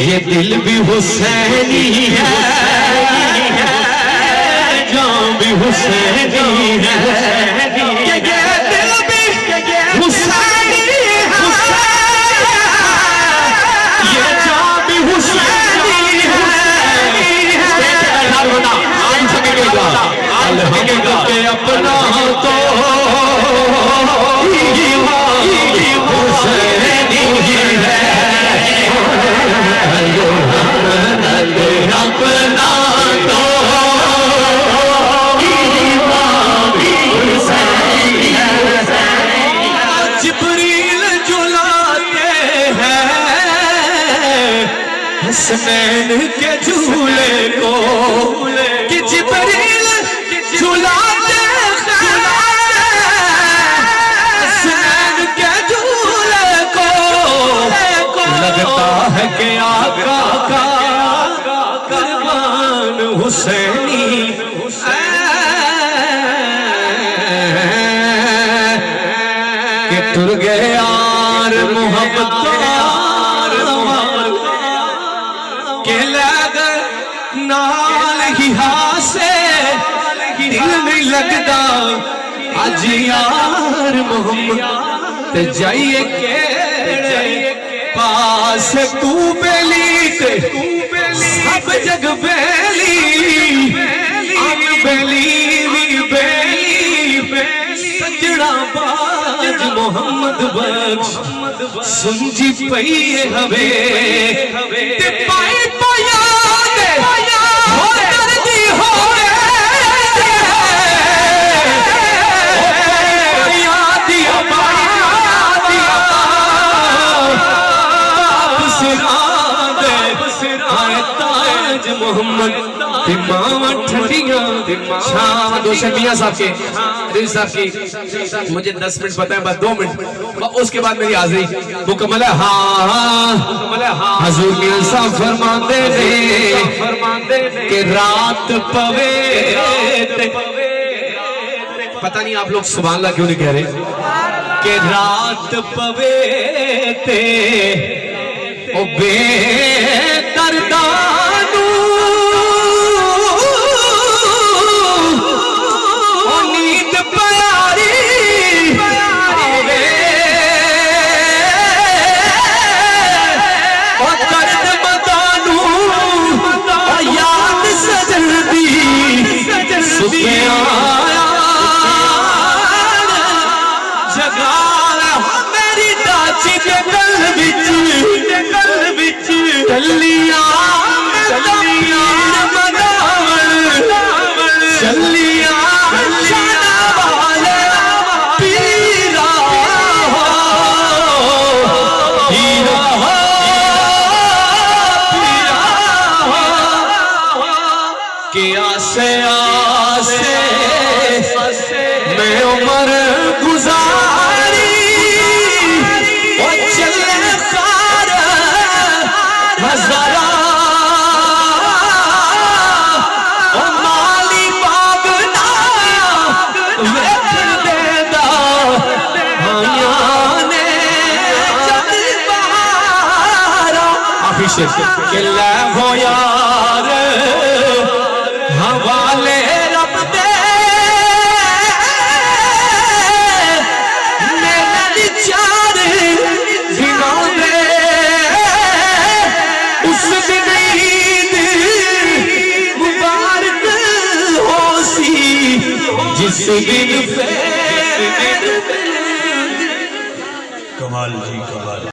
ये दिल भी हुसैनी है, जान भी हुसैनी है, ये दिल भी हुसैनी है, ये जान भी हुसैनी है। अल्हम्दुलिल्लाह के अपना तो हसनैन के झूले को कि जिब्रील झूलाते हसनैन के झूले को लगता है कि आका का कुर्बान हुसैनी कि तुर गए यार मोहब्बत नाल ही हासे दिल नहीं लगता अज यार मोहम्मद ते जाइए के पास तू बेली ते सब जग बेली अन बेली भी बेली सजड़ा बाज मोहम्मद बख्श सुनजी पई हवे ते पाई पाया मोहम्मद शाम दोस्त मियां साहब के दिल साहब की मुझे 10 मिनट पता है, बस 2 मिनट उसके बाद मेरी हाजिरी मुकम्मल है। हाँ हजूर मियां साहब फरमाते थे कि रात पवे, पता नहीं आप लोग सुभान अल्लाह क्यों नहीं कह रहे, कि रात पवे ते ओ बेदर्दानू नींद प्यारी आवे ओ दर्द मदानू याद सजदी सुबह आया जगाल मेरी दाची के गल विच चलिया चलिया पीरा हीरा के आसे आसे मैं उम्र गुजारी और चले सार हजारा और माली बागना वेखन देदा भाइयाने चलबारा आफिशे के ले हो यार हवाले रब दे मेरे चार दिनों दे उस दिन ईद मुबारक हो सी जिस दिन कमाल जी कमाल।